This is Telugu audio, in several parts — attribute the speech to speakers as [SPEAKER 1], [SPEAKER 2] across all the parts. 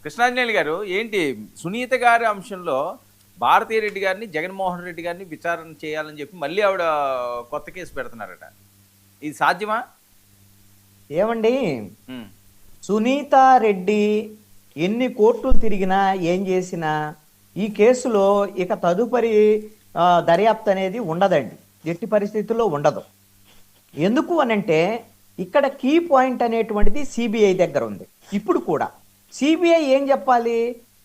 [SPEAKER 1] కృష్ణాంజనేయులు గారు ఏంటి సునీత గారి అంశంలో భారతీ రెడ్డి గారిని జగన్మోహన్ రెడ్డి గారిని విచారణ చేయాలని చెప్పి మళ్ళీ ఆవిడ కొత్త కేసు పెడుతున్నారట. ఇది సాధ్యమా?
[SPEAKER 2] ఏమండి,
[SPEAKER 1] ఉమ్,
[SPEAKER 2] సునీత రెడ్డి ఎన్ని కోర్టులు తిరిగినా ఏం చేసినా ఈ కేసులో ఇక తదుపరి దర్యాప్తు అనేది ఉండదండి. ఎట్టి పరిస్థితుల్లో ఉండదు. ఎందుకు అనంటే ఇక్కడ కీ పాయింట్ అనేటువంటిది సిబిఐ దగ్గర ఉంది. ఇప్పుడు కూడా సిబిఐ ఏం చెప్పాలి?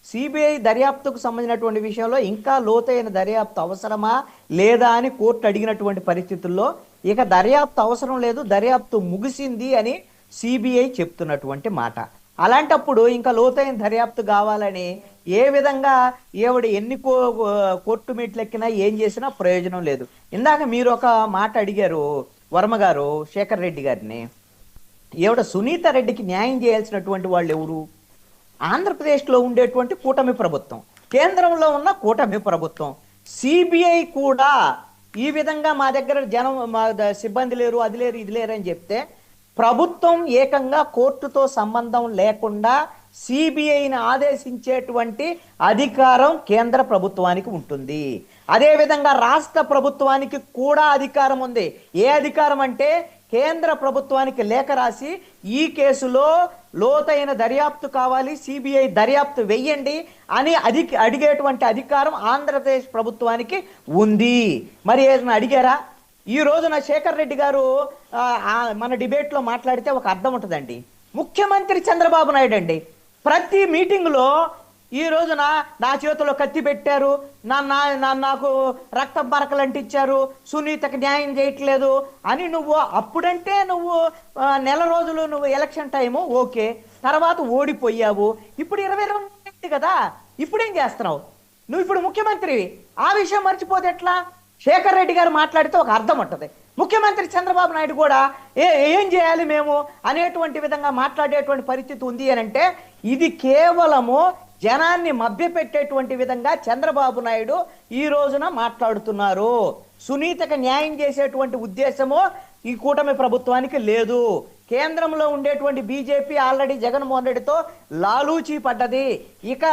[SPEAKER 2] సిబిఐ దర్యాప్తుకు సంబంధించినటువంటి విషయంలో ఇంకా లోతైన దర్యాప్తు అవసరమా లేదా అని కోర్టు అడిగినటువంటి పరిస్థితుల్లో ఇక దర్యాప్తు అవసరం లేదు, దర్యాప్తు ముగిసింది అని సిబిఐ చెప్తున్నటువంటి మాట. అలాంటప్పుడు ఇంకా లోతైన దర్యాప్తు కావాలని ఏ విధంగా ఏవిడ ఎన్ని కోర్టు మీట్లు ఎక్కినా ఏం చేసినా ప్రయోజనం లేదు. ఇందాక మీరు ఒక మాట అడిగారు వర్మ గారు శేఖర్ రెడ్డి గారిని. ఏవిడ సునీత రెడ్డికి న్యాయం చేయాల్సినటువంటి వాళ్ళు ఎవరు? ఆంధ్రప్రదేశ్లో ఉండేటువంటి కూటమి ప్రభుత్వం, కేంద్రంలో ఉన్న కూటమి ప్రభుత్వం. సిబిఐ కూడా ఈ విధంగా మా దగ్గర జనం మా సిబ్బంది లేరు, అది లేరు, ఇది లేరు అని చెప్తే ప్రభుత్వం ఏకంగా కోర్టుతో సంబంధం లేకుండా సిబిఐని ఆదేశించేటువంటి అధికారం కేంద్ర ప్రభుత్వానికి ఉంటుంది. అదేవిధంగా రాష్ట్ర ప్రభుత్వానికి కూడా అధికారం ఉంది. ఏ అధికారం అంటే కేంద్ర ప్రభుత్వానికి లేఖ రాసి ఈ కేసులో లోతైన దర్యాప్తు కావాలి, సిబిఐ దర్యాప్తు వెయ్యండి అని అడిగేటువంటి అధికారం ఆంధ్రప్రదేశ్ ప్రభుత్వానికి ఉంది. మరి ఏదైనా అడిగారా? ఈ రోజున శేఖర్ రెడ్డి గారు మన డిబేట్లో మాట్లాడితే ఒక అర్థం ఉంటుందండి. ముఖ్యమంత్రి చంద్రబాబు నాయుడు అండి ప్రతి మీటింగ్లో ఈ రోజున నా చేతిలో కత్తి పెట్టారు, నాకు రక్త మరకలు అంటించారు, సునీతకు న్యాయం చేయట్లేదు అని నువ్వు అప్పుడంటే నువ్వు నెల రోజులు నువ్వు ఎలక్షన్ టైము ఓకే, తర్వాత ఓడిపోయావు. ఇప్పుడు 22 కదా, ఇప్పుడేం చేస్తున్నావు? నువ్వు ఇప్పుడు ముఖ్యమంత్రి, ఆ విషయం మర్చిపోతే ఎట్లా? శేఖర్ రెడ్డి గారు మాట్లాడితే ఒక అర్థం ఉంటుంది. ముఖ్యమంత్రి చంద్రబాబు నాయుడు కూడా ఏం చేయాలి మేము అనేటువంటి విధంగా మాట్లాడేటువంటి పరిస్థితి ఉంది అని అంటే ఇది కేవలము జనాన్ని మభ్యపెట్టేటువంటి విధంగా చంద్రబాబు నాయుడు ఈ రోజున మాట్లాడుతున్నారు. సునీతకు న్యాయం చేసేటువంటి ఉద్దేశము ఈ కూటమి ప్రభుత్వానికి లేదు. కేంద్రంలో ఉండేటువంటి బీజేపీ ఆల్రెడీ జగన్మోహన్ రెడ్డితో లాలూచీ పడ్డది. ఇక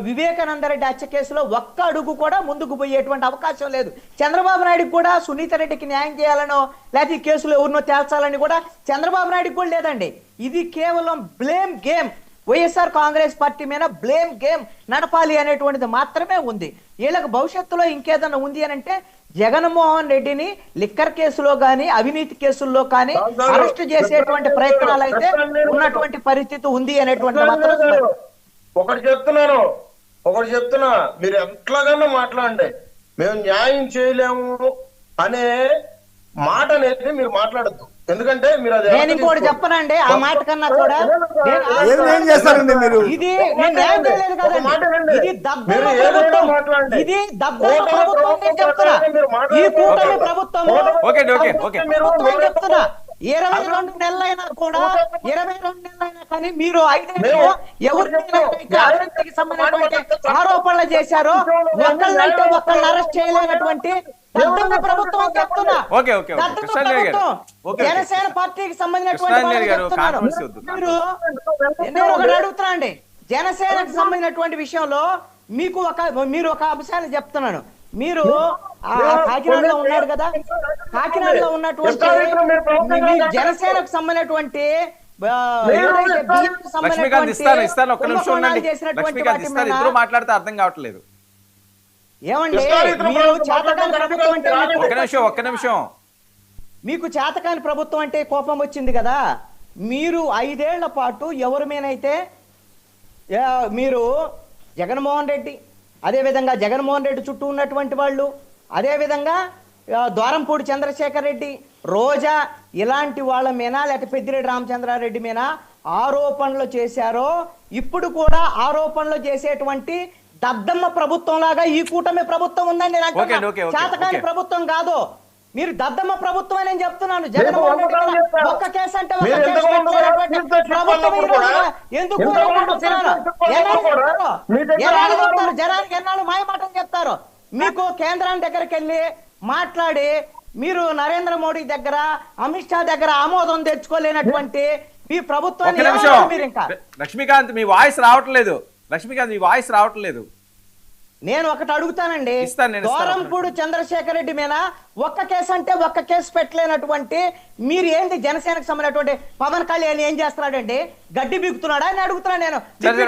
[SPEAKER 2] వివేకానంద రెడ్డి హత్య కేసులో ఒక్క అడుగు కూడా ముందుకు పోయేటువంటి అవకాశం లేదు. చంద్రబాబు నాయుడుకి కూడా సునీత రెడ్డికి న్యాయం చేయాలనో లేకపోతే ఈ కేసులో ఎవరినో తేల్చాలని కూడా చంద్రబాబు నాయుడుకి కూడా లేదండి. ఇది కేవలం blame game. YSR Congress party మీద బ్లేమ్ గేమ్ నడపాలి అనేటువంటిది మాత్రమే ఉంది. వీళ్ళకి భవిష్యత్తులో ఇంకేదన్నా ఉంది అని అంటే జగన్మోహన్ రెడ్డిని లిక్కర్ కేసులో కానీ అవినీతి కేసుల్లో కానీ అరెస్ట్ చేసేటువంటి ప్రయత్నాలు అయితే ఉన్నటువంటి పరిస్థితి ఉంది అనేటువంటి మాత్రం.
[SPEAKER 3] ఒకటి చెప్తున్నా, మీరు ఎట్లాగన్నా మాట్లాడండి, మేము న్యాయం చేయలేము అనే మాట అనేది మీరు మాట్లాడద్దు. ఎందుకంటే మీరు
[SPEAKER 2] నేను ఇంకోటి చెప్పనండి, ఆ మాట కన్నా కూడా
[SPEAKER 4] ఏం చేస్తారండి మీరు?
[SPEAKER 2] ఇది న్యాయం చేయలేదు కదండి, ఇది దద్దమ్మ ప్రభుత్వం, ఇది దద్దమ్మ ప్రభుత్వం. నేను చెప్తున్నా ఈ కూటమి ప్రభుత్వం చెప్తున్నా 22 నెలలైనా కూడా 22 నెలలైనా కానీ మీరు 5 నెలలు ఎవరికి సంబంధించినటువంటి ఆరోపణలు చేశారో ఒకళ్ళంటే ఒకళ్ళు అరెస్ట్ చేయలేనటువంటి ప్రభుత్వం చెప్తున్నా. జనసేన పార్టీకి సంబంధించినటువంటి మీరు నేను ఒకటి అడుగుతున్నా అండి, జనసేనకు సంబంధించినటువంటి విషయంలో మీరు ఒక అంశాన్ని చెప్తున్నాను. మీరు కాకినాడలో ఉన్నాడు కదా, కాకినాడలో ఉన్నటువంటి జనసేనకు సంబంధించినటువంటి
[SPEAKER 1] మాట్లాడితే అర్థం కావట్లేదు.
[SPEAKER 2] ఏమండి మీరు చేతకాని ప్రభుత్వం అంటే
[SPEAKER 1] ఒక్క నిమిషం
[SPEAKER 2] మీకు చేతకాని ప్రభుత్వం అంటే కోపం వచ్చింది కదా. మీరు 5 ఏళ్ల పాటు ఎవరి మీదైతే మీరు జగన్మోహన్ రెడ్డి, అదేవిధంగా జగన్మోహన్ రెడ్డి చుట్టూ ఉన్నటువంటి వాళ్ళు, అదేవిధంగా ద్వారంపూడి చంద్రశేఖర్ రెడ్డి, రోజా ఇలాంటి వాళ్ళ మీద లేకపోతే పెద్దిరెడ్డి రామచంద్రారెడ్డి మీద ఆరోపణలు చేశారో ఇప్పుడు కూడా ఆరోపణలు చేసేటువంటి దద్దమ్మ ప్రభుత్వం లాగా ఈ కూటమి ప్రభుత్వం ఉందండి. చేతకాని ప్రభుత్వం కాదు, మీరు దద్దమ్మ ప్రభుత్వం అని చెప్తున్నాను. జగన్మోహన్ రెడ్డి ఒక్క కేసు అంటే ఎందుకు జనానికి ఎన్నాళ్ళు మాయ మాటలు చెప్తారు? మీకు కేంద్రాన్ని దగ్గరికి వెళ్ళి మాట్లాడి మీరు నరేంద్ర మోడీ దగ్గర, అమిత్ షా దగ్గర ఆమోదం తెచ్చుకోలేనటువంటి మీ
[SPEAKER 1] ఒక్క
[SPEAKER 2] ప్రభుత్వాన్ని
[SPEAKER 1] నిమిషం
[SPEAKER 2] ఏమన్నారు మీరు ఇంకా?
[SPEAKER 1] లక్ష్మీకాంత్ మీ వాయిస్ రావట్లేదు. లక్ష్మీకాంత్ మీ వాయిస్ రావట్లేదు.
[SPEAKER 2] నేను ఒకటి అడుగుతానండి,
[SPEAKER 1] ఇస్తాను, నేను ఇస్తాను.
[SPEAKER 2] దూరంపూడి చంద్రశేఖర్ రెడ్డి మీద ఒక్క కేసు అంటే ఒక్క కేసు పెట్టలేనటువంటి మీరు ఏంటి జనసేనకు సంబంధించినటువంటి పవన్ కళ్యాణ్ ఏం చేస్తున్నాడండి? గడ్డి బిగుతున్నాడా అని అడుగుతున్నాను నేను.
[SPEAKER 1] సరే, సరే.